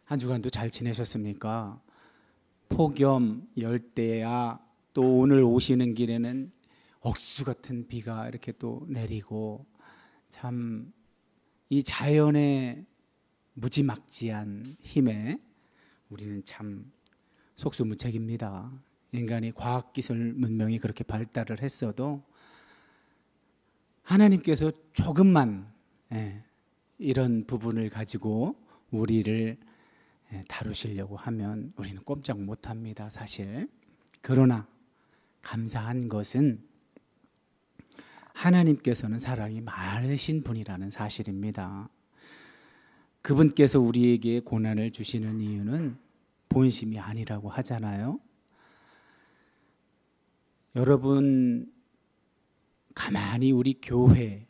한 주간도 잘 지내셨습니까? 폭염, 열대야, 또 오늘 오시는 길에는 억수 같은 비가 이렇게 또 내리고, 참 이 자연의 무지막지한 힘에 우리는 참 속수무책입니다. 인간이 과학기술 문명이 그렇게 발달을 했어도 하나님께서 조금만 이런 부분을 가지고 우리를 다루시려고 하면 우리는 꼼짝 못합니다, 사실. 그러나 감사한 것은 하나님께서는 사랑이 많으신 분이라는 사실입니다. 그분께서 우리에게 고난을 주시는 이유는 본심이 아니라고 하잖아요. 여러분, 가만히 우리 교회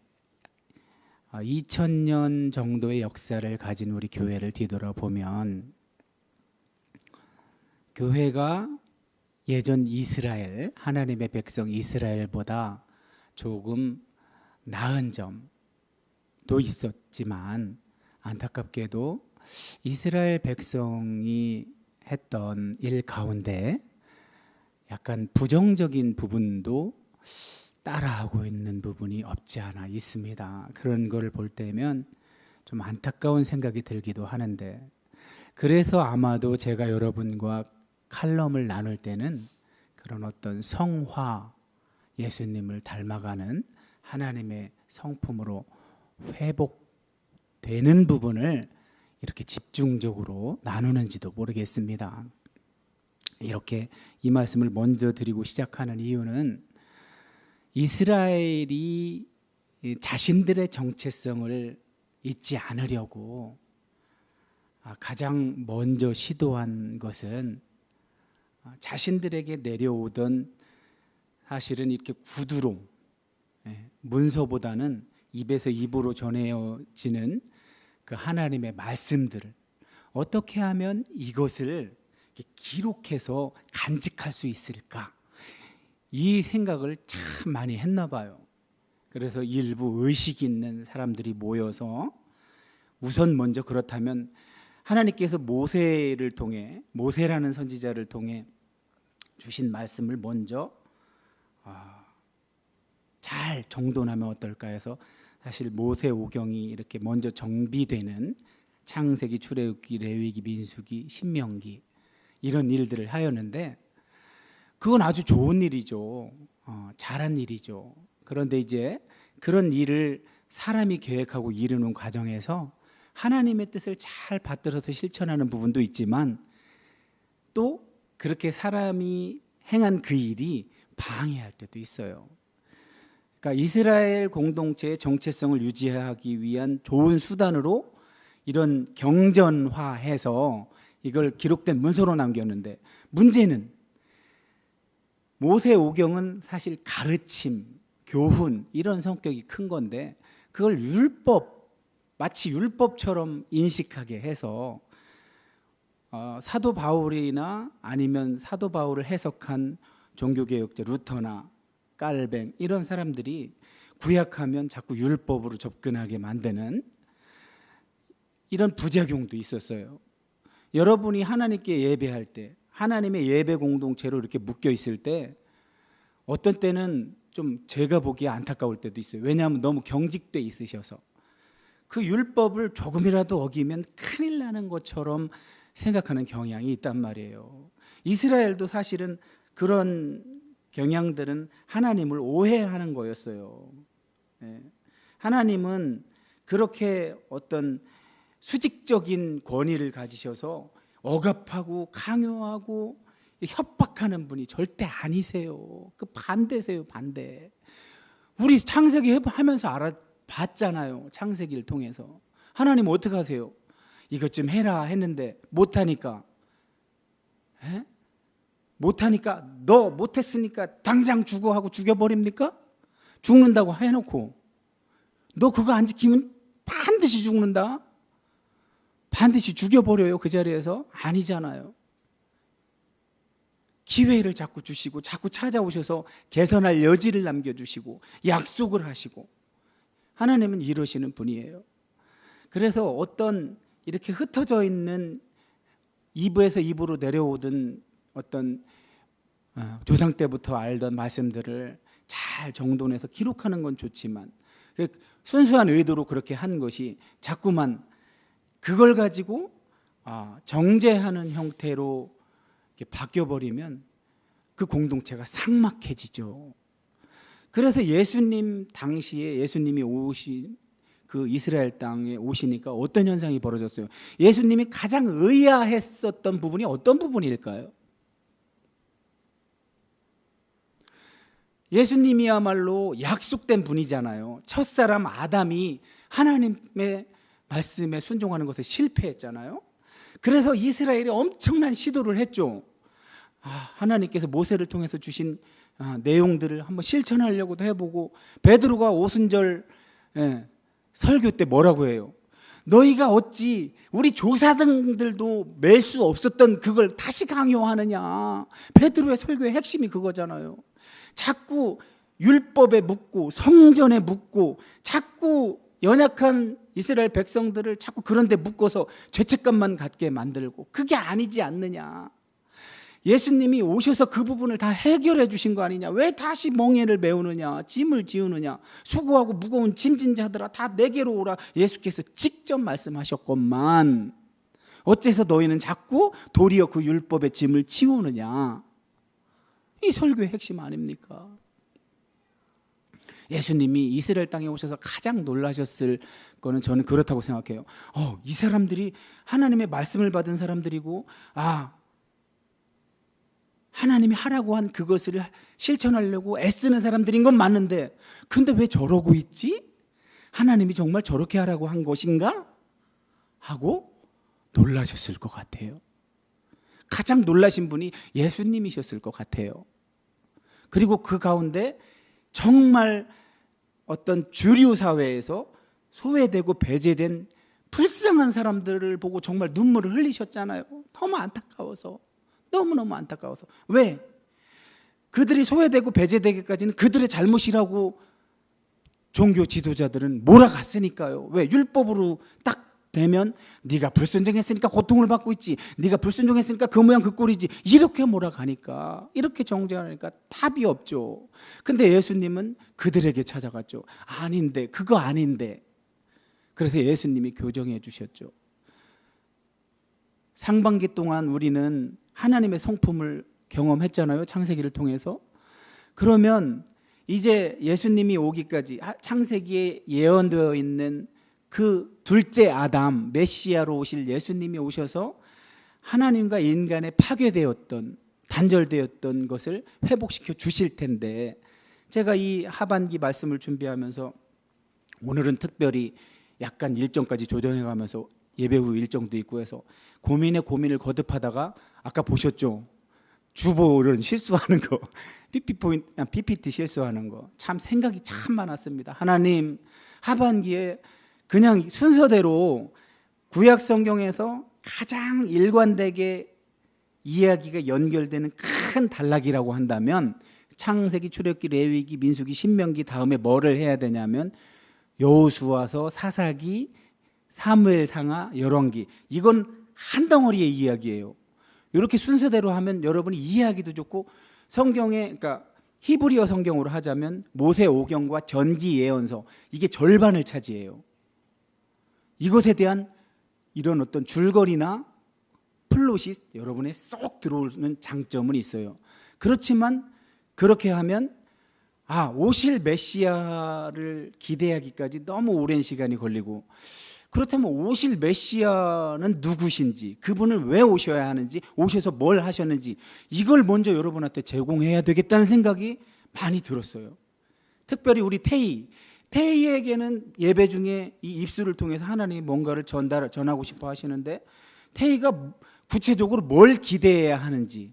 2000년 정도의 역사를 가진 우리 교회를 뒤돌아보면, 교회가 예전 이스라엘, 하나님의 백성 이스라엘보다 조금 나은 점도 있었지만, 안타깝게도 이스라엘 백성이 했던 일 가운데 약간 부정적인 부분도 따라하고 있는 부분이 없지 않아 있습니다. 그런 걸 볼 때면 좀 안타까운 생각이 들기도 하는데, 그래서 아마도 제가 여러분과 칼럼을 나눌 때는 그런 어떤 성화, 예수님을 닮아가는 하나님의 성품으로 회복되는 부분을 이렇게 집중적으로 나누는지도 모르겠습니다. 이렇게 이 말씀을 먼저 드리고 시작하는 이유는, 이스라엘이 자신들의 정체성을 잊지 않으려고 가장 먼저 시도한 것은 자신들에게 내려오던, 사실은 이렇게 구두로, 문서보다는 입에서 입으로 전해지는 그 하나님의 말씀들을 어떻게 하면 이것을 기록해서 간직할 수 있을까, 이 생각을 참 많이 했나 봐요. 그래서 일부 의식 있는 사람들이 모여서 우선 먼저, 그렇다면 하나님께서 모세를 통해, 모세라는 선지자를 통해 주신 말씀을 먼저 잘 정돈하면 어떨까 해서, 사실 모세오경이 이렇게 먼저 정비되는 창세기, 출애굽기, 레위기, 민수기, 신명기, 이런 일들을 하였는데, 그건 아주 좋은 일이죠. 잘한 일이죠. 그런데 이제 그런 일을 사람이 계획하고 이루는 과정에서 하나님의 뜻을 잘 받들어서 실천하는 부분도 있지만, 또 그렇게 사람이 행한 그 일이 방해할 때도 있어요. 그러니까 이스라엘 공동체의 정체성을 유지하기 위한 좋은 수단으로 이런 경전화해서 이걸 기록된 문서로 남겼는데, 문제는 모세오경은 사실 가르침, 교훈, 이런 성격이 큰 건데, 그걸 율법, 마치 율법처럼 인식하게 해서 사도 바울이나 아니면 사도 바울을 해석한 종교개혁자 루터나 깔뱅, 이런 사람들이 구약하면 자꾸 율법으로 접근하게 만드는 이런 부작용도 있었어요. 여러분이 하나님께 예배할 때, 하나님의 예배 공동체로 이렇게 묶여 있을 때, 어떤 때는 좀 제가 보기에 안타까울 때도 있어요. 왜냐하면 너무 경직돼 있으셔서 그 율법을 조금이라도 어기면 큰일 나는 것처럼 생각하는 경향이 있단 말이에요. 이스라엘도 사실은 그런 경향들은 하나님을 오해하는 거였어요. 하나님은 그렇게 어떤 수직적인 권위를 가지셔서 억압하고 강요하고 협박하는 분이 절대 아니세요. 그 반대세요, 반대. 우리 창세기 하면서 알아봤잖아요. 창세기를 통해서. 하나님 어떻게 하세요? 이것 좀 해라 했는데 못하니까, 못하니까, 너 못했으니까 당장 죽어 하고 죽여버립니까? 죽는다고 해놓고 너 그거 안 지키면 반드시 죽는다, 반드시 죽여버려요 그 자리에서? 아니잖아요. 기회를 자꾸 주시고 자꾸 찾아오셔서 개선할 여지를 남겨주시고 약속을 하시고, 하나님은 이러시는 분이에요. 그래서 어떤 이렇게 흩어져 있는 입에서 입으로 내려오던 어떤 조상 때부터 알던 말씀들을 잘 정돈해서 기록하는 건 좋지만 순수한 의도로 그렇게 한 것이 자꾸만 그걸 가지고 정죄하는 형태로 바뀌어버리면 그 공동체가 삭막해지죠. 그래서 예수님 당시에 예수님이 오신 그 이스라엘 땅에 오시니까 어떤 현상이 벌어졌어요? 예수님이 가장 의아했었던 부분이 어떤 부분일까요? 예수님이야말로 약속된 분이잖아요. 첫사람 아담이 하나님의 말씀에 순종하는 것에 실패했잖아요. 그래서 이스라엘이 엄청난 시도를 했죠. 하나님께서 모세를 통해서 주신 내용들을 한번 실천하려고도 해보고, 베드로가 오순절 설교 때 뭐라고 해요? 너희가 어찌 우리 조사들도 맬 수 없었던 그걸 다시 강요하느냐. 베드로의 설교의 핵심이 그거잖아요. 자꾸 율법에 묻고 성전에 묻고 자꾸 연약한 이스라엘 백성들을 자꾸 그런 데 묶어서 죄책감만 갖게 만들고, 그게 아니지 않느냐. 예수님이 오셔서 그 부분을 다 해결해 주신 거 아니냐. 왜 다시 멍에를 메우느냐, 짐을 지우느냐, 수고하고 무거운 짐진 자들아 다 내게로 오라. 예수께서 직접 말씀하셨건만 어째서 너희는 자꾸 도리어 그 율법의 짐을 지우느냐. 이 설교의 핵심 아닙니까? 예수님이 이스라엘 땅에 오셔서 가장 놀라셨을 거는 저는 그렇다고 생각해요. 이 사람들이 하나님의 말씀을 받은 사람들이고, 하나님이 하라고 한 그것을 실천하려고 애쓰는 사람들인 건 맞는데, 근데 왜 저러고 있지? 하나님이 정말 저렇게 하라고 한 것인가? 하고 놀라셨을 것 같아요. 가장 놀라신 분이 예수님이셨을 것 같아요. 그리고 그 가운데 정말 어떤 주류 사회에서 소외되고 배제된 불쌍한 사람들을 보고 정말 눈물을 흘리셨잖아요. 너무 안타까워서, 너무너무 안타까워서. 왜? 그들이 소외되고 배제되기까지는 그들의 잘못이라고 종교 지도자들은 몰아갔으니까요. 왜? 율법으로 딱 되면 네가 불순종했으니까 고통을 받고 있지, 네가 불순종했으니까 그 모양 그 꼴이지, 이렇게 몰아가니까, 이렇게 정죄하니까 답이 없죠. 근데 예수님은 그들에게 찾아갔죠. 아닌데, 그거 아닌데. 그래서 예수님이 교정해 주셨죠. 상반기 동안 우리는 하나님의 성품을 경험했잖아요. 창세기를 통해서. 그러면 이제 예수님이 오기까지 창세기에 예언되어 있는 그 둘째 아담, 메시아로 오실 예수님이 오셔서 하나님과 인간의 파괴되었던, 단절되었던 것을 회복시켜 주실 텐데, 제가 이 하반기 말씀을 준비하면서 오늘은 특별히 약간 일정까지 조정해 가면서 예배 후 일정도 있고 해서 고민에 고민을 거듭하다가, 아까 보셨죠? 주보를 실수하는 거, PPT 실수하는 거, 참 생각이 참 많았습니다. 하나님, 하반기에 그냥 순서대로 구약 성경에서 가장 일관되게 이야기가 연결되는 큰 단락이라고 한다면 창세기, 출애굽기, 레위기, 민수기, 신명기 다음에 뭐를 해야 되냐면 여호수아서, 사사기, 사무엘상하, 열왕기. 이건 한 덩어리의 이야기예요. 이렇게 순서대로 하면 여러분이 이해하기도 좋고, 성경에, 그러니까 히브리어 성경으로 하자면 모세오경과 전기 예언서, 이게 절반을 차지해요. 이것에 대한 이런 어떤 줄거리나 플롯이 여러분의 쏙 들어오는 장점은 있어요. 그렇지만 그렇게 하면 오실 메시아를 기대하기까지 너무 오랜 시간이 걸리고, 그렇다면 오실 메시아는 누구신지, 그분을 왜 오셔야 하는지, 오셔서 뭘 하셨는지, 이걸 먼저 여러분한테 제공해야 되겠다는 생각이 많이 들었어요. 특별히 우리 태희에게는 예배 중에 이 입술을 통해서 하나님이 뭔가를 전하고 싶어 하시는데, 태희가 구체적으로 뭘 기대해야 하는지,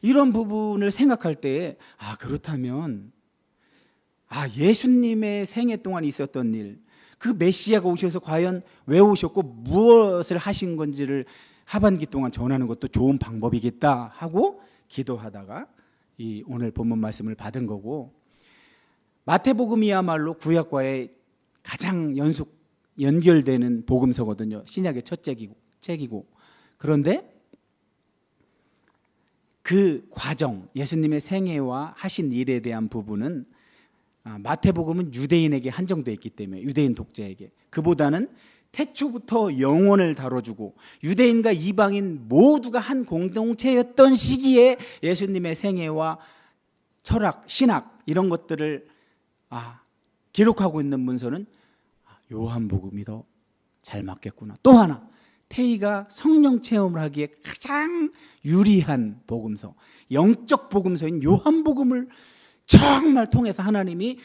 이런 부분을 생각할 때 그렇다면 예수님의 생애 동안 있었던 일, 그 메시아가 오셔서 과연 왜 오셨고 무엇을 하신 건지를 하반기 동안 전하는 것도 좋은 방법이겠다 하고 기도하다가 이 오늘 본문 말씀을 받은 거고, 마태복음이야말로 구약과의 가장 연결되는 복음서거든요. 신약의 첫 책이고. 그런데 그 과정, 예수님의 생애와 하신 일에 대한 부분은 마태복음은 유대인에게 한정되어 있기 때문에, 유대인 독자에게, 그보다는 태초부터 영혼을 다뤄주고 유대인과 이방인 모두가 한 공동체였던 시기에 예수님의 생애와 철학, 신학 이런 것들을 기록하고 있는 문서는 요한복음이 더 잘 맞겠구나. 또 하나, 태희가 성령 체험을 하기에 가장 유리한 복음서, 영적 복음서인 요한복음을 정말 통해서 하나님이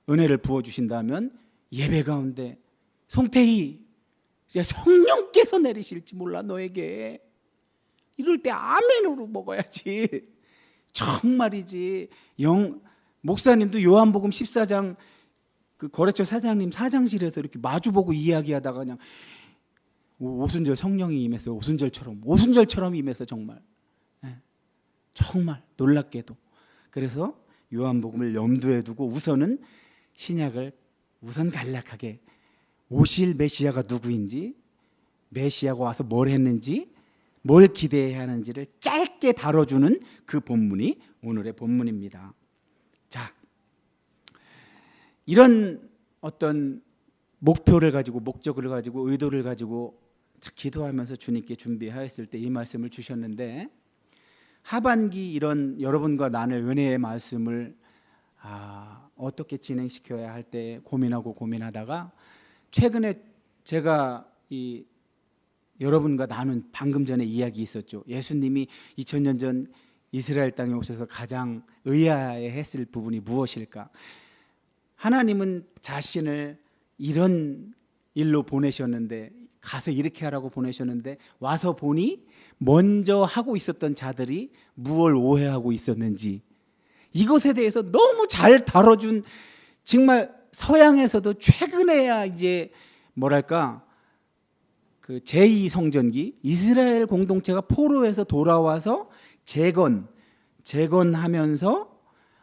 은혜를 부어주신다면 예배 가운데 송태희, 성령께서 내리실지 몰라 너에게. 이럴 때 아멘으로 먹어야지. 정말이지. 목사님도 요한복음 14장 그 거래처 사장님 사장실에서 이렇게 마주보고 이야기하다가 그냥 오순절 성령이 임했어요. 오순절처럼 임해서 정말 놀랍게도. 그래서 요한복음을 염두에 두고 우선은 신약을 우선 간략하게 오실 메시아가 누구인지, 메시아가 와서 뭘 했는지, 뭘 기대해야 하는지를 짧게 다뤄주는 그 본문이 오늘의 본문입니다. 자, 이런 어떤 목표를 가지고, 목적을 가지고, 의도를 가지고 기도하면서 주님께 준비하였을 때 이 말씀을 주셨는데, 하반기 이런 여러분과 나눌 은혜의 말씀을 어떻게 진행시켜야 할 때 고민하다가 최근에 제가 여러분과 나눈 방금 전에 이야기 있었죠. 예수님이 2000년 전 이스라엘 땅에 오셔서 가장 의아해했을 부분이 무엇일까? 하나님은 자신을 이런 일로 보내셨는데, 가서 이렇게 하라고 보내셨는데 와서 보니 먼저 하고 있었던 자들이 무엇을 오해하고 있었는지, 이것에 대해서 너무 잘 다뤄준, 정말 서양에서도 최근에야 이제 뭐랄까 그 제2성전기 이스라엘 공동체가 포로에서 돌아와서 재건하면서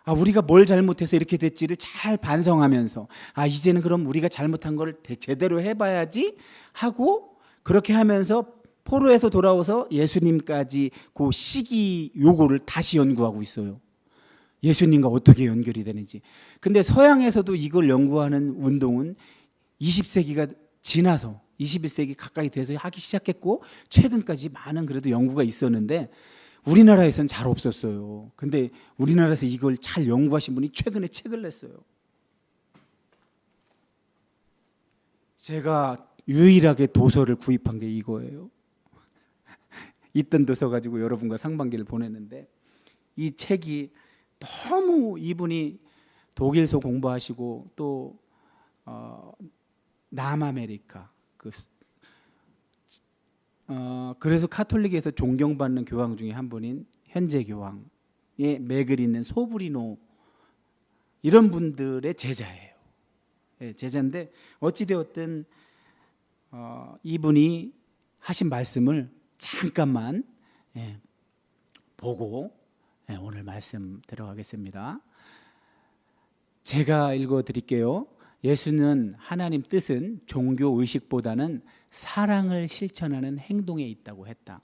우리가 뭘 잘못해서 이렇게 됐지를 잘 반성하면서 이제는 그럼 우리가 잘못한 걸 제대로 해봐야지 하고, 그렇게 하면서 포로에서 돌아와서 예수님까지 그 시기 요구를 다시 연구하고 있어요. 예수님과 어떻게 연결이 되는지. 근데 서양에서도 이걸 연구하는 운동은 20세기가 지나서 21세기 가까이 돼서 하기 시작했고, 최근까지 많은 그래도 연구가 있었는데 우리나라에서는 잘 없었어요. 근데 우리나라에서 이걸 잘 연구하신 분이 최근에 책을 냈어요. 제가 유일하게 도서를 구입한 게 이거예요. 있던 도서 가지고 여러분과 상반기를 보냈는데, 이 책이 너무, 이분이 독일서 공부하시고 또 남아메리카 그래서 카톨릭에서 존경받는 교황 중에 한 분인 현재 교황의 맥을 잇는 소브리노, 이런 분들의 제자예요. 제자인데 어찌되었든 이분이 하신 말씀을 잠깐만 보고 오늘 말씀 들어가겠습니다. 제가 읽어드릴게요. 예수는 하나님 뜻은 종교 의식보다는 사랑을 실천하는 행동에 있다고 했다.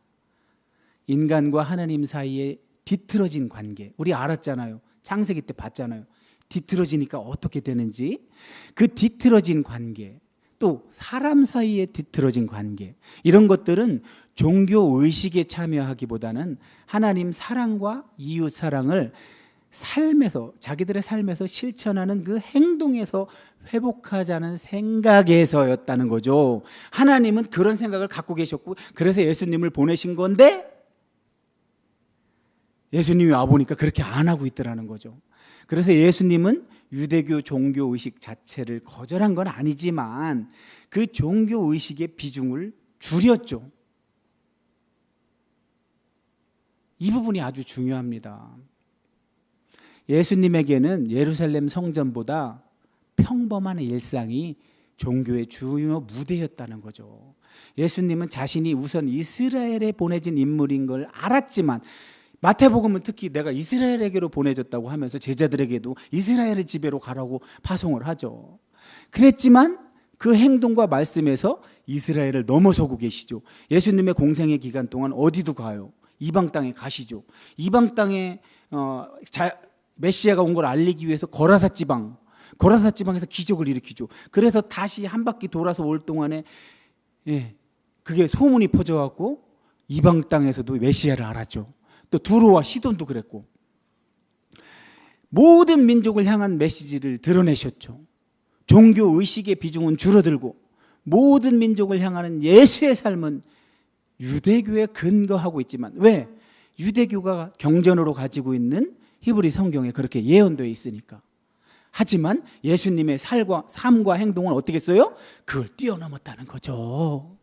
인간과 하나님 사이에 뒤틀어진 관계, 우리 알았잖아요. 창세기 때 봤잖아요. 뒤틀어지니까 어떻게 되는지. 그 뒤틀어진 관계, 또 사람 사이에 뒤틀어진 관계, 이런 것들은 종교 의식에 참여하기보다는 하나님 사랑과 이웃 사랑을 삶에서, 자기들의 삶에서 실천하는 그 행동에서 회복하자는 생각에서였다는 거죠. 하나님은 그런 생각을 갖고 계셨고, 그래서 예수님을 보내신 건데 예수님이 와보니까 그렇게 안 하고 있더라는 거죠. 그래서 예수님은 유대교 종교 의식 자체를 거절한 건 아니지만 그 종교 의식의 비중을 줄였죠. 이 부분이 아주 중요합니다. 예수님에게는 예루살렘 성전보다 평범한 일상이 종교의 주요 무대였다는 거죠. 예수님은 자신이 우선 이스라엘에 보내진 인물인 걸 알았지만, 마태복음은 특히 내가 이스라엘에게로 보내졌다고 하면서 제자들에게도 이스라엘의 지배로 가라고 파송을 하죠. 그랬지만 그 행동과 말씀에서 이스라엘을 넘어서고 계시죠. 예수님의 공생의 기간 동안 어디도 가요. 이방 땅에 가시죠. 이방 땅에 메시아가 온 걸 알리기 위해서 거라사 지방에서 기적을 일으키죠. 그래서 다시 한 바퀴 돌아서 올 동안에 그게 소문이 퍼져갖고 이방 땅에서도 메시아를 알았죠. 또 두로와 시돈도 그랬고 모든 민족을 향한 메시지를 드러내셨죠. 종교 의식의 비중은 줄어들고 모든 민족을 향하는 예수의 삶은 유대교에 근거하고 있지만 왜? 유대교가 경전으로 가지고 있는 히브리 성경에 그렇게 예언되어 있으니까. 하지만 예수님의 삶과 행동은 어떻게 했어요? 그걸 뛰어넘었다는 거죠.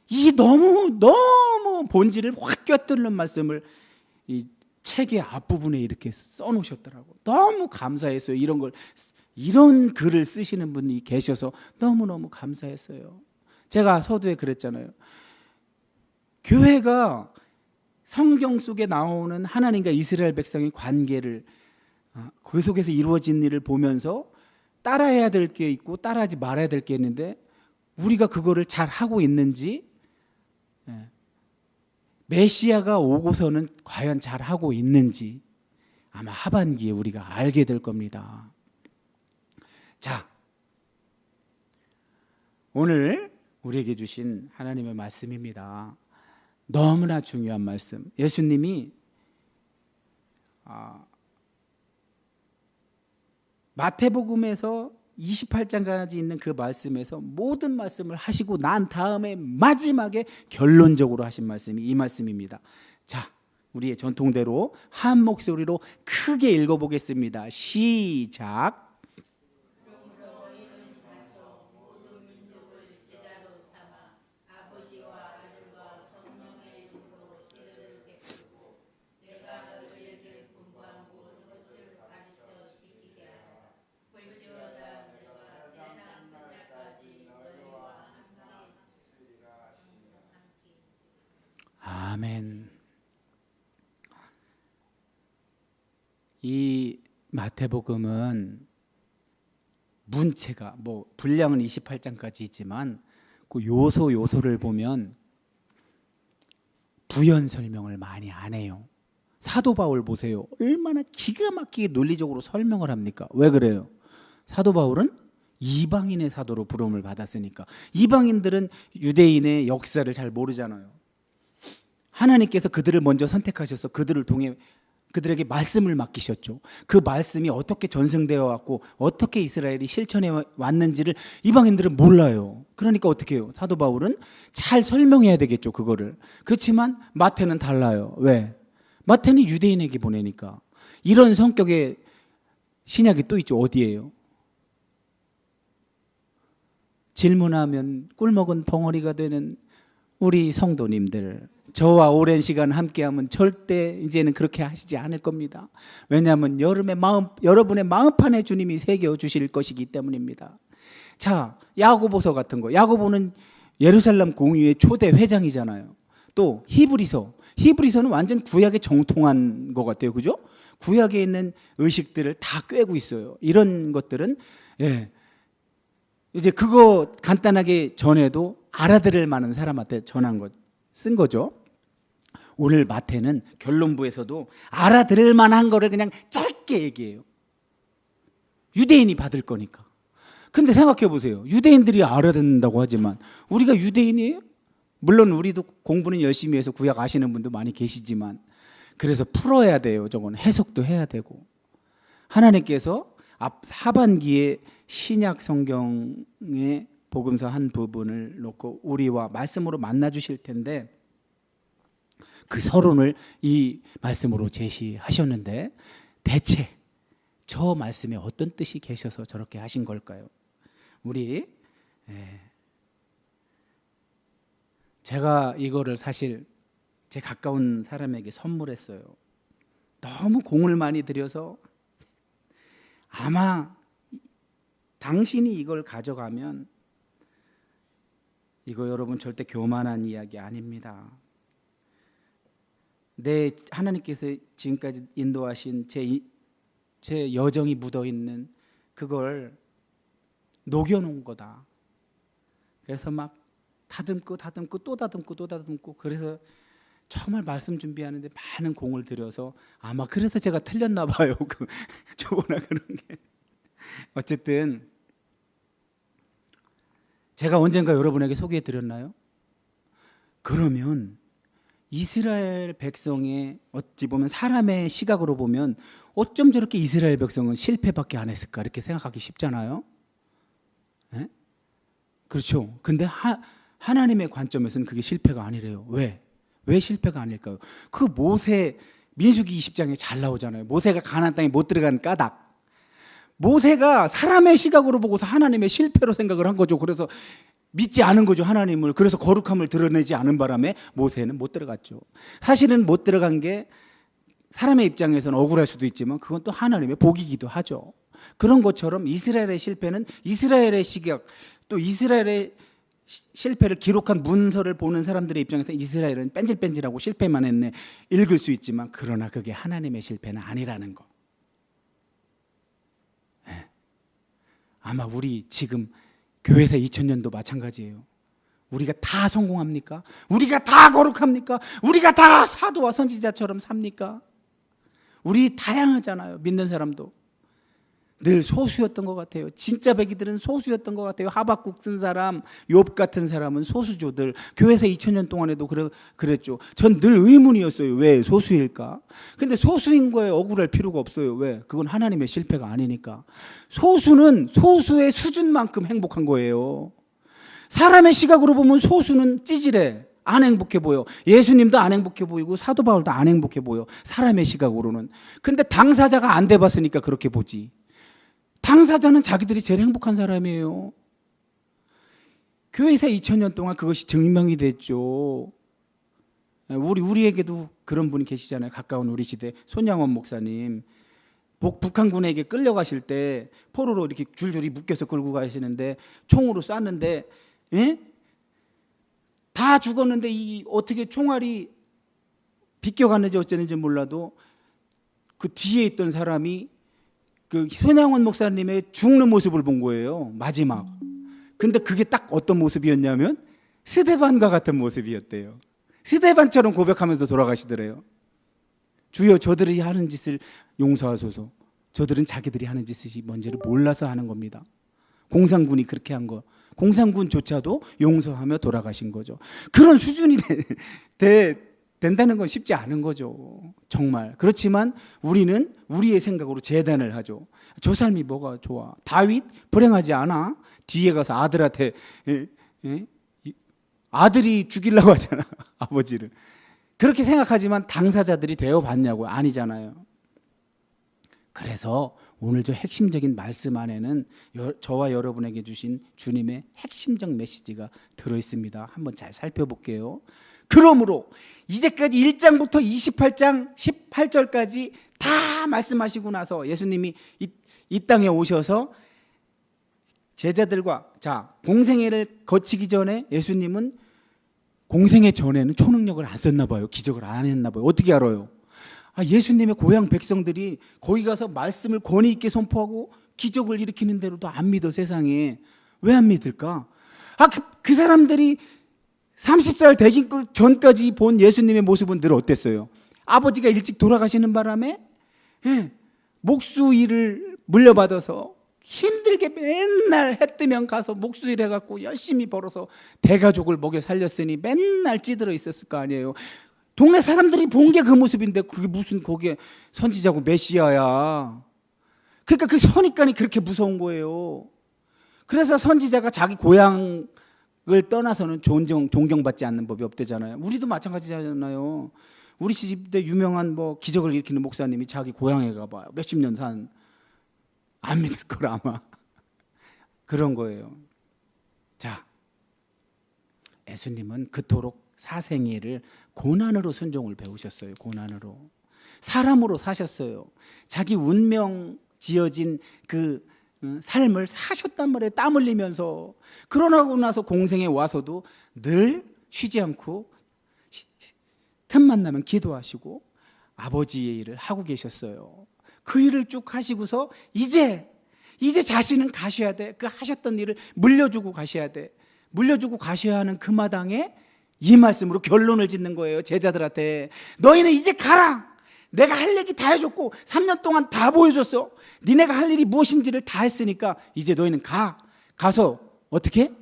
이 너무 본질을 확 꿰뚫는 말씀을 이 책의 앞부분에 이렇게 써놓으셨더라고. 너무 감사했어요. 이런 글을 쓰시는 분이 계셔서 너무너무 감사했어요. 제가 서두에 그랬잖아요. 교회가 성경 속에 나오는 하나님과 이스라엘 백성의 관계를 그 속에서 이루어진 일을 보면서 따라해야 될 게 있고 따라하지 말아야 될 게 있는데 우리가 그거를 잘 하고 있는지, 메시아가 오고서는 과연 잘 하고 있는지 아마 하반기에 우리가 알게 될 겁니다. 자, 오늘 우리에게 주신 하나님의 말씀입니다. 너무나 중요한 말씀. 예수님이 마태복음에서 28장까지 있는 그 말씀에서 모든 말씀을 하시고 난 다음에 마지막에 결론적으로 하신 말씀이 이 말씀입니다. 자, 우리의 전통대로 한 목소리로 크게 읽어보겠습니다. 시작. 아멘. 이 마태복음은 문체가 분량은 28장까지 있지만 그 요소를 보면 부연 설명을 많이 안 해요. 사도 바울 보세요. 얼마나 기가 막히게 논리적으로 설명을 합니까? 왜 그래요? 사도 바울은 이방인의 사도로 부름을 받았으니까. 이방인들은 유대인의 역사를 잘 모르잖아요. 하나님께서 그들을 먼저 선택하셔서 그들을 통해 그들에게 말씀을 맡기셨죠. 그 말씀이 어떻게 전승되어 왔고 어떻게 이스라엘이 실천해 왔는지를 이방인들은 몰라요. 그러니까 어떻게 해요? 사도 바울은 잘 설명해야 되겠죠, 그거를. 그렇지만 마태는 달라요. 왜? 마태는 유대인에게 보내니까. 이런 성격의 신약이 또 있죠. 어디예요? 질문하면 꿀먹은 벙어리가 되는 우리 성도님들, 저와 오랜 시간 함께하면 절대 이제는 그렇게 하시지 않을 겁니다. 왜냐하면 여러분의 마음판에 주님이 새겨 주실 것이기 때문입니다. 자, 야고보서 같은 거. 야고보는 예루살렘 공의회 초대 회장이잖아요. 또 히브리서는 완전 구약에 정통한 것 같아요. 그죠? 구약에 있는 의식들을 다 꿰고 있어요. 이런 것들은 이제 그거 간단하게 전해도 알아들을 만한 사람한테 쓴 거죠. 오늘 마태는 결론부에서도 알아들을 만한 거를 그냥 짧게 얘기해요. 유대인이 받을 거니까. 근데 생각해 보세요. 유대인들이 알아듣는다고 하지만 우리가 유대인이에요? 물론 우리도 공부는 열심히 해서 구약 아시는 분도 많이 계시지만 그래서 풀어야 돼요. 저건 해석도 해야 되고. 하나님께서 하반기에 신약 성경의 복음서 한 부분을 놓고 우리와 말씀으로 만나 주실 텐데 그 서론을 이 말씀으로 제시하셨는데 대체 저 말씀에 어떤 뜻이 계셔서 저렇게 하신 걸까요? 제가 이거를 사실 제 가까운 사람에게 선물했어요. 너무 공을 많이 들여서 아마 당신이 이걸 가져가면 이거 여러분 절대 교만한 이야기 아닙니다. 하나님께서 지금까지 인도하신 제 여정이 묻어있는 그걸 녹여놓은 거다. 그래서 막 다듬고 또 다듬고 그래서 정말 말씀 준비하는데 많은 공을 들여서 아마 그래서 제가 틀렸나 봐요. 그 조보나 그런 게. 어쨌든 제가 언젠가 여러분에게 소개해 드렸나요? 그러면 이스라엘 백성의 어찌 보면 사람의 시각으로 보면 어쩜 저렇게 이스라엘 백성은 실패밖에 안 했을까 이렇게 생각하기 쉽잖아요. 네? 그렇죠. 근데 하나님의 관점에서는 그게 실패가 아니래요. 왜 실패가 아닐까요? 그 모세 민수기 20장에 잘 나오잖아요. 모세가 가나안 땅에 못 들어간 까닭. 모세가 사람의 시각으로 보고서 하나님의 실패로 생각을 한 거죠. 그래서 믿지 않은 거죠, 하나님을. 그래서 거룩함을 드러내지 않은 바람에 모세는 못 들어갔죠. 사실은 못 들어간 게 사람의 입장에서는 억울할 수도 있지만 그건 또 하나님의 복이기도 하죠. 그런 것처럼 이스라엘의 실패는 이스라엘의 시각, 또 이스라엘의 실패를 기록한 문서를 보는 사람들의 입장에서 이스라엘은 뺀질뺀질하고 실패만 했네 읽을 수 있지만, 그러나 그게 하나님의 실패는 아니라는 거. 아마 우리 지금 교회에서 2000년도 마찬가지예요. 우리가 다 성공합니까? 우리가 다 거룩합니까? 우리가 다 사도와 선지자처럼 삽니까? 우리 다양하잖아요. 믿는 사람도 늘 소수였던 것 같아요. 진짜 백이들은 소수였던 것 같아요. 하박국 쓴 사람, 욥 같은 사람은 소수조들. 교회에서 2000년 동안에도 그랬죠. 전 늘 의문이었어요. 왜 소수일까? 근데 소수인 거에 억울할 필요가 없어요. 왜? 그건 하나님의 실패가 아니니까. 소수는 소수의 수준만큼 행복한 거예요. 사람의 시각으로 보면 소수는 찌질해. 안 행복해 보여. 예수님도 안 행복해 보이고 사도 바울도 안 행복해 보여. 사람의 시각으로는. 근데 당사자가 안 돼봤으니까 그렇게 보지. 당사자는 자기들이 제일 행복한 사람이에요. 교회에서 2000년 동안 그것이 증명이 됐죠. 우리에게도 그런 분이 계시잖아요. 가까운 우리 시대 손양원 목사님. 북한군에게 끌려가실 때 포로로 이렇게 줄줄이 묶여서 끌고 가시는데 총으로 쐈는데, 예? 다 죽었는데 어떻게 총알이 비껴갔는지 어쩌는지 몰라도 그 뒤에 있던 사람이 그 손양원 목사님의 죽는 모습을 본 거예요. 마지막. 근데 그게 딱 어떤 모습이었냐면 스데반과 같은 모습이었대요. 스데반처럼 고백하면서 돌아가시더래요. 주여, 저들이 하는 짓을 용서하소서. 저들은 자기들이 하는 짓이 뭔지를 몰라서 하는 겁니다. 공산군이 그렇게 한 거. 공산군조차도 용서하며 돌아가신 거죠. 그런 수준이 된다는 건 쉽지 않은 거죠. 정말. 그렇지만 우리는 우리의 생각으로 재단을 하죠. 저 삶이 뭐가 좋아? 다윗 불행하지 않아? 뒤에 가서 아들한테 아들이 죽이려고 하잖아. 아버지를. 그렇게 생각하지만 당사자들이 되어봤냐고? 아니잖아요. 그래서 오늘 저 핵심적인 말씀 안에는 저와 여러분에게 주신 주님의 핵심적 메시지가 들어있습니다. 한번 잘 살펴볼게요. 그러므로 이제까지 1장부터 28장 18절까지 다 말씀하시고 나서 예수님이 이 땅에 오셔서 제자들과 공생애를 거치기 전에 예수님은 공생애 전에는 초능력을 안 썼나 봐요. 기적을 안 했나 봐요. 어떻게 알아요? 예수님의 고향 백성들이 거기 가서 말씀을 권위 있게 선포하고 기적을 일으키는 대로도 안 믿어. 세상에 왜 안 믿을까? 그 사람들이 30살 되기 전까지 본 예수님의 모습은 늘 어땠어요? 아버지가 일찍 돌아가시는 바람에 목수일을 물려받아서 힘들게 맨날 해 뜨면 가서 목수일 해갖고 열심히 벌어서 대가족을 먹여 살렸으니 맨날 찌들어 있었을 거 아니에요. 동네 사람들이 본 게 그 모습인데 그게 무슨 거기에 선지자고 메시아야. 그러니까 그 선입관이 그렇게 무서운 거예요. 그래서 선지자가 자기 고향을 떠나서는 존경받지 않는 법이 없대잖아요. 우리도 마찬가지잖아요. 우리 시집때 유명한 기적을 일으키는 목사님이 자기 고향에 가봐요. 몇십 년 산. 안 믿을 걸 아마. 그런 거예요. 예수님은 그토록 사생애를 고난으로 순종을 배우셨어요. 고난으로. 사람으로 사셨어요. 자기 운명 지어진 그 삶을 사셨단 말이에요. 땀 흘리면서. 그러고 나서 공생에 와서도 늘 쉬지 않고 틈만 나면 기도하시고 아버지의 일을 하고 계셨어요. 그 일을 쭉 하시고서 이제 자신은 가셔야 돼. 그 하셨던 일을 물려주고 가셔야 돼. 물려주고 가셔야 하는 그 마당에 이 말씀으로 결론을 짓는 거예요. 제자들한테 너희는 이제 가라. 내가 할 얘기 다 해줬고 3년 동안 다 보여줬어. 니네가 할 일이 무엇인지를 다 했으니까 이제 너희는 가서 어떻게?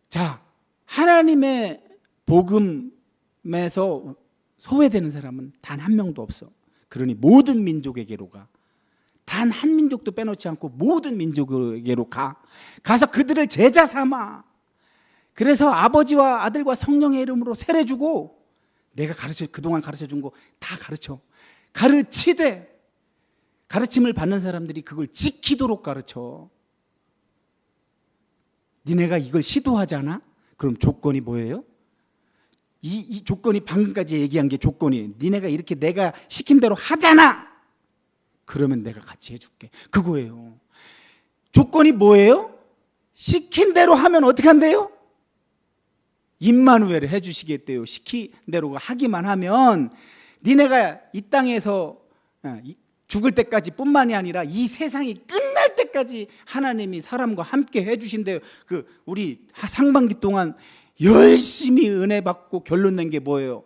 자, 하나님의 복음에서 소외되는 사람은 단 한 명도 없어. 그러니 모든 민족에게로 가. 단 한 민족도 빼놓지 않고 모든 민족에게로 가서 그들을 제자 삼아. 그래서 아버지와 아들과 성령의 이름으로 세례주고 내가 그동안 가르쳐준 거 다 가르치되 가르침을 받는 사람들이 그걸 지키도록 가르쳐. 니네가 이걸 시도하잖아? 그럼 조건이 뭐예요? 이 조건이 방금까지 얘기한 게 조건이 니네가 이렇게 내가 시킨 대로 하잖아. 그러면 내가 같이 해줄게. 그거예요. 조건이 뭐예요? 시킨 대로 하면 어떻게 한대요? 임마누엘을 해주시겠대요. 시킨 대로 하기만 하면 니네가 이 땅에서 죽을 때까지 뿐만이 아니라 이 세상이 끝날 때까지 하나님이 사람과 함께 해주신대요. 우리 상반기 동안 열심히 은혜 받고 결론 낸 게 뭐예요?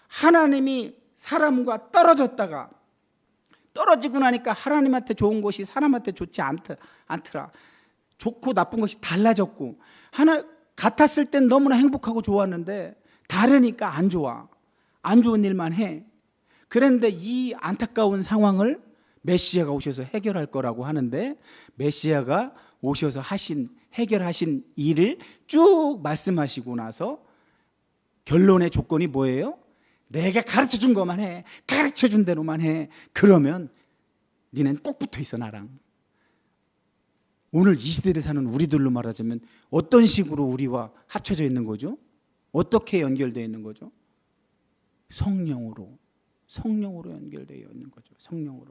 하나님이 사람과 떨어지고 나니까 하나님한테 좋은 것이 사람한테 좋지 않더라. 좋고 나쁜 것이 달라졌고 같았을 땐 너무나 행복하고 좋았는데 다르니까 안 좋아. 안 좋은 일만 해. 그런데 이 안타까운 상황을 메시아가 오셔서 해결할 거라고 하는데 메시아가 오셔서 해결하신 일을 쭉 말씀하시고 나서 결론의 조건이 뭐예요? 내가 가르쳐준 것만 해. 가르쳐준 대로만 해. 그러면 니는 꼭 붙어 있어 나랑. 오늘 이 시대를 사는 우리들로 말하자면 어떤 식으로 우리와 합쳐져 있는 거죠? 어떻게 연결되어 있는 거죠? 성령으로 연결되어 있는 거죠. 성령으로.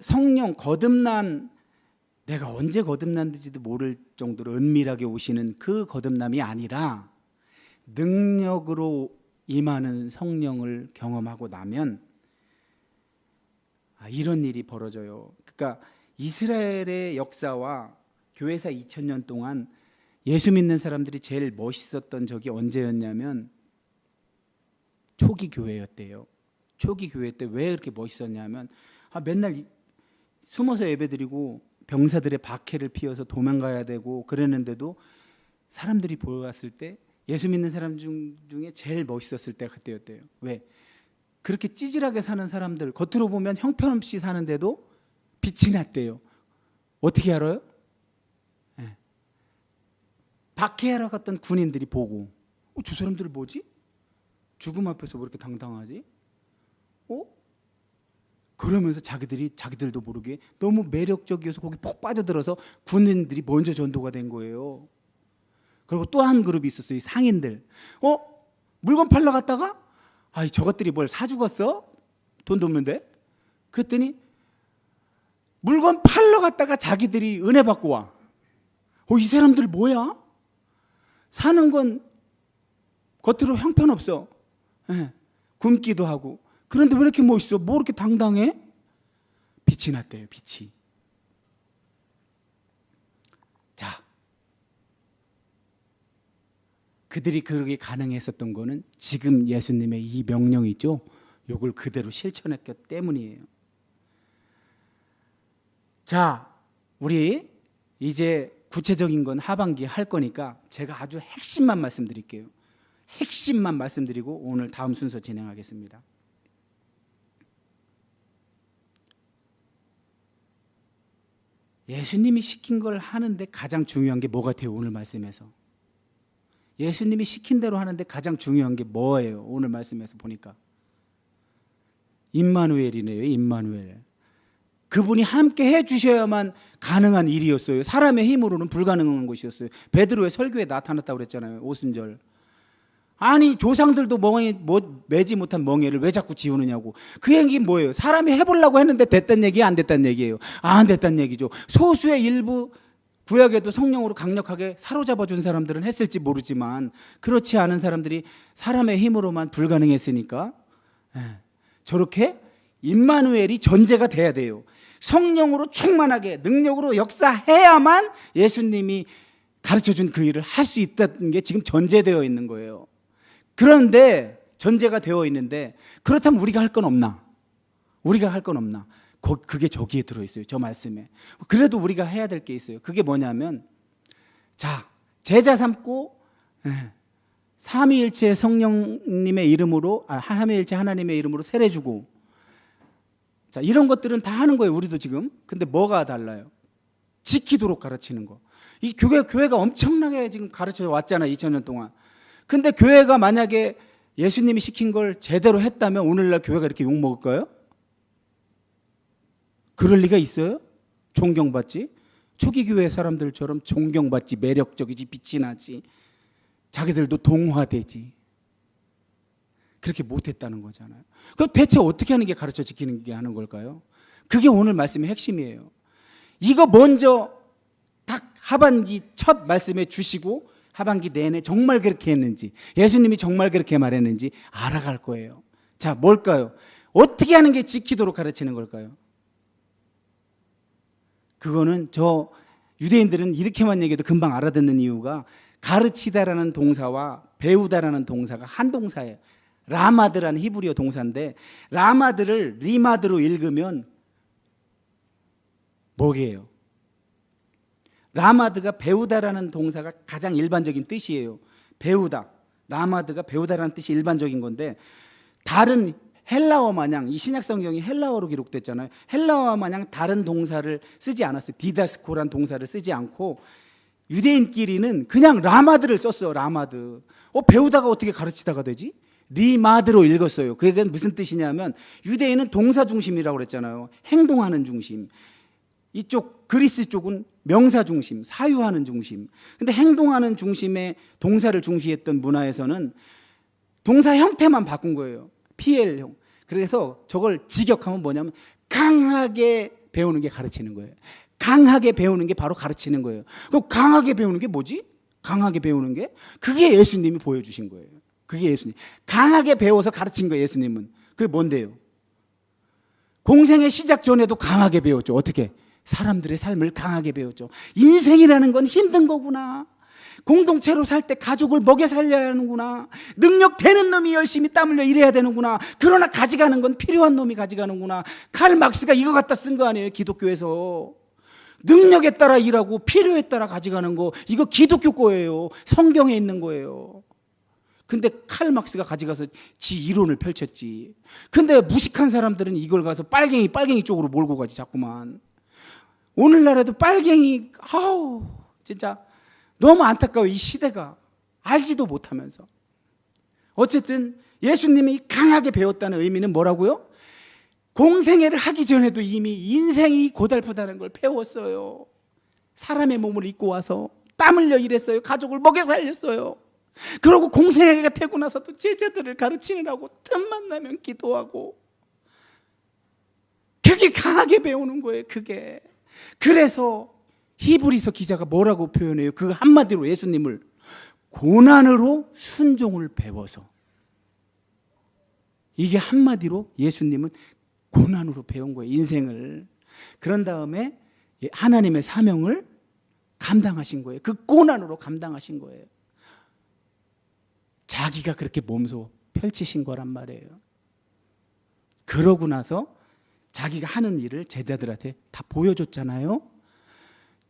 성령 거듭난 내가 언제 거듭났는지도 모를 정도로 은밀하게 오시는 그 거듭남이 아니라 능력으로 임하는 성령을 경험하고 나면 이런 일이 벌어져요. 그러니까 이스라엘의 역사와 교회사 2000년 동안 예수 믿는 사람들이 제일 멋있었던 적이 언제였냐면 초기 교회였대요. 초기 교회 때 왜 그렇게 멋있었냐면 맨날 숨어서 예배드리고 병사들의 박해를 피워서 도망가야 되고 그랬는데도 사람들이 보았을 때 예수 믿는 사람 중에 제일 멋있었을 때가 그때였대요. 왜? 그렇게 찌질하게 사는 사람들 겉으로 보면 형편없이 사는데도 빛이 났대요. 어떻게 알아요? 네. 박해하러 갔던 군인들이 보고 저 사람들 뭐지? 죽음 앞에서 왜 이렇게 당당하지? 그러면서 자기들도 모르게 너무 매력적이어서 거기 폭 빠져들어서 군인들이 먼저 전도가 된 거예요. 그리고 또 한 그룹이 있었어요. 상인들. 물건 팔러 갔다가 저것들이 뭘 사 죽었어? 돈도 없는데? 그랬더니 물건 팔러 갔다가 자기들이 은혜 받고 와. 이 사람들 뭐야? 사는 건 겉으로 형편없어. 굶기도 하고. 그런데 왜 이렇게 멋있어? 뭐 이렇게 당당해? 빛이 났대요. 빛이. 자, 그들이 그렇게 가능했었던 거는 지금 예수님의 이 명령이 있죠. 이걸 그대로 실천했기 때문이에요. 자, 우리 이제 구체적인 건 하반기에 할 거니까 제가 아주 핵심만 말씀드릴게요. 핵심만 말씀드리고 오늘 다음 순서 진행하겠습니다. 예수님이 시킨 걸 하는데 가장 중요한 게 뭐 같아요? 오늘 말씀에서 예수님이 시킨 대로 하는데 가장 중요한 게 뭐예요? 오늘 말씀에서 보니까 임마누엘이네요. 임마누엘. 그분이 함께 해주셔야만 가능한 일이었어요. 사람의 힘으로는 불가능한 것이었어요. 베드로의 설교에 나타났다고 그랬잖아요. 오순절. 아니 조상들도 매지 못한 멍에를 왜 자꾸 지우느냐고. 그 얘기는 뭐예요? 사람이 해보려고 했는데 됐단 얘기야, 안 됐단 얘기예요? 안 됐단 얘기죠. 소수의 일부 구약에도 성령으로 강력하게 사로잡아 준 사람들은 했을지 모르지만 그렇지 않은 사람들이 사람의 힘으로만 불가능했으니까 저렇게 임마누엘이 전제가 돼야 돼요. 성령으로 충만하게 능력으로 역사해야만 예수님이 가르쳐준 그 일을 할 수 있다는 게 지금 전제되어 있는 거예요. 그런데 전제가 되어 있는데 그렇다면 우리가 할 건 없나? 우리가 할 건 없나? 그게 저기에 들어있어요. 저 말씀에. 그래도 우리가 해야 될 게 있어요. 그게 뭐냐면, 자, 제자 삼고 삼위일체 성령님의 이름으로, 삼위일체 하나님의 이름으로 세례 주고, 자, 이런 것들은 다 하는 거예요. 우리도 지금. 근데 뭐가 달라요? 지키도록 가르치는 거. 이 교회가 엄청나게 지금 가르쳐 왔잖아요. 2000년 동안. 근데 교회가 만약에 예수님이 시킨 걸 제대로 했다면 오늘날 교회가 이렇게 욕먹을까요? 그럴 리가 있어요? 존경받지? 초기 교회 사람들처럼 존경받지, 매력적이지, 빛이 나지, 자기들도 동화되지. 그렇게 못했다는 거잖아요. 그럼 대체 어떻게 하는 게 가르쳐 지키는 게 하는 걸까요? 그게 오늘 말씀의 핵심이에요. 이거 먼저 딱 하반기 첫 말씀에 주시고 하반기 내내 정말 그렇게 했는지, 예수님이 정말 그렇게 말했는지 알아갈 거예요. 자, 뭘까요? 어떻게 하는 게 지키도록 가르치는 걸까요? 그거는 저 유대인들은 이렇게만 얘기해도 금방 알아듣는 이유가, 가르치다라는 동사와 배우다라는 동사가 한 동사예요. 라마드라는 히브리어 동사인데, 라마드를 리마드로 읽으면 뭐게요? 라마드가 배우다라는 동사가 가장 일반적인 뜻이에요. 배우다. 라마드가 배우다라는 뜻이 일반적인 건데, 다른 헬라어 마냥, 이 신약 성경이 헬라어로 기록됐잖아요. 헬라어 마냥 다른 동사를 쓰지 않았어요. 디다스코란 동사를 쓰지 않고 유대인끼리는 그냥 라마드를 썼어요. 라마드. 배우다가 어떻게 가르치다가 되지? 리마드로 읽었어요. 그게 무슨 뜻이냐면, 유대인은 동사 중심이라고 그랬잖아요. 행동하는 중심. 이쪽 그리스 쪽은 명사 중심, 사유하는 중심. 근데 행동하는 중심의 동사를 중시했던 문화에서는 동사 형태만 바꾼 거예요. PL형. 그래서 저걸 직역하면 뭐냐면 강하게 배우는 게 가르치는 거예요. 강하게 배우는 게 바로 가르치는 거예요. 그럼 강하게 배우는 게 뭐지? 강하게 배우는 게? 그게 예수님이 보여주신 거예요. 그게 예수님. 강하게 배워서 가르친 거예요, 예수님은. 그게 뭔데요? 공생의 시작 전에도 강하게 배웠죠. 어떻게? 사람들의 삶을 강하게 배웠죠. 인생이라는 건 힘든 거구나. 공동체로 살 때 가족을 먹여 살려야 하는구나. 능력 되는 놈이 열심히 땀 흘려 일해야 되는구나. 그러나 가져가는 건 필요한 놈이 가져가는구나. 칼 막스가 이거 갖다 쓴 거 아니에요, 기독교에서. 능력에 따라 일하고 필요에 따라 가져가는 거, 이거 기독교 거예요. 성경에 있는 거예요. 근데 칼 막스가 가져가서 지 이론을 펼쳤지. 근데 무식한 사람들은 이걸 가서 빨갱이 쪽으로 몰고 가지, 자꾸만. 오늘날에도 빨갱이, 진짜 너무 안타까워. 이 시대가 알지도 못하면서. 어쨌든 예수님이 강하게 배웠다는 의미는 뭐라고요? 공생애를 하기 전에도 이미 인생이 고달프다는 걸 배웠어요. 사람의 몸을 입고 와서 땀 흘려 일했어요. 가족을 먹여 살렸어요. 그러고 공생애가 되고 나서도 제자들을 가르치느라고 틈만 나면 기도하고. 그게 강하게 배우는 거예요. 그게. 그래서 히브리서 기자가 뭐라고 표현해요? 그 한마디로 예수님을 고난으로 순종을 배워서. 이게 한마디로 예수님은 고난으로 배운 거예요, 인생을. 그런 다음에 하나님의 사명을 감당하신 거예요. 그 고난으로 감당하신 거예요. 자기가 그렇게 몸소 펼치신 거란 말이에요. 그러고 나서 자기가 하는 일을 제자들한테 다 보여줬잖아요.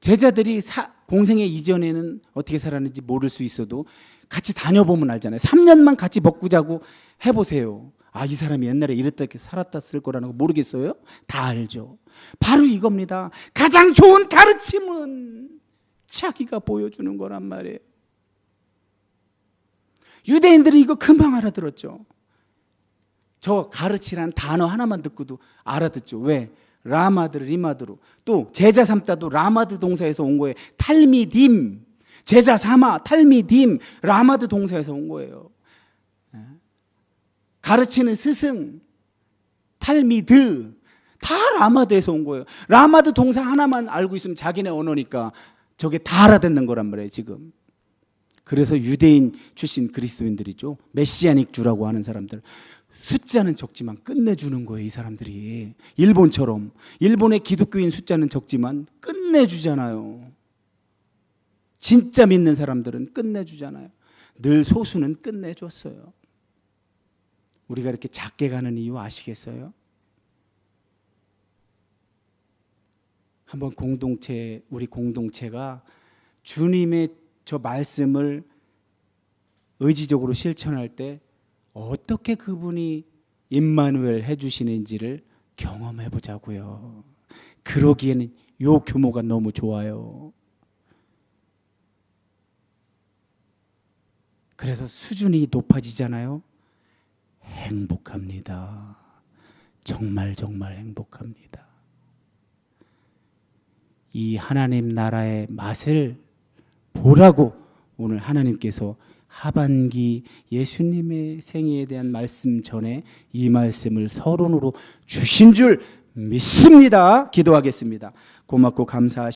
제자들이 공생애 이전에는 어떻게 살았는지 모를 수 있어도 같이 다녀보면 알잖아요. 3년만 같이 먹고 자고 해보세요. 이 사람이 옛날에 이랬다 살았다 쓸 거라는 거 모르겠어요? 다 알죠. 바로 이겁니다. 가장 좋은 가르침은 자기가 보여주는 거란 말이에요. 유대인들은 이거 금방 알아들었죠. 저 가르치라는 단어 하나만 듣고도 알아듣죠. 왜? 라마드, 리마드로. 또 제자 삼다도 라마드 동사에서 온 거예요. 탈미딤, 제자 삼아, 탈미딤, 라마드 동사에서 온 거예요. 가르치는 스승, 탈미드, 다 라마드에서 온 거예요. 라마드 동사 하나만 알고 있으면 자기네 언어니까 저게 다 알아듣는 거란 말이에요, 지금. 그래서 유대인 출신 그리스도인들이죠. 메시아닉 주라고 하는 사람들. 숫자는 적지만 끝내주는 거예요. 이 사람들이 일본처럼. 일본의 기독교인 숫자는 적지만 끝내주잖아요. 진짜 믿는 사람들은 끝내주잖아요. 늘 소수는 끝내줬어요. 우리가 이렇게 작게 가는 이유 아시겠어요? 한번 우리 공동체가 주님의 저 말씀을 의지적으로 실천할 때 어떻게 그분이 임마누엘 해주시는지를 경험해 보자고요. 그러기에는 요 규모가 너무 좋아요. 그래서 수준이 높아지잖아요. 행복합니다. 정말 행복합니다. 이 하나님 나라의 맛을 보라고 오늘 하나님께서 하반기 예수님의 생애에 대한 말씀 전에 이 말씀을 서론으로 주신 줄 믿습니다. 기도하겠습니다. 고맙고 감사하십니다.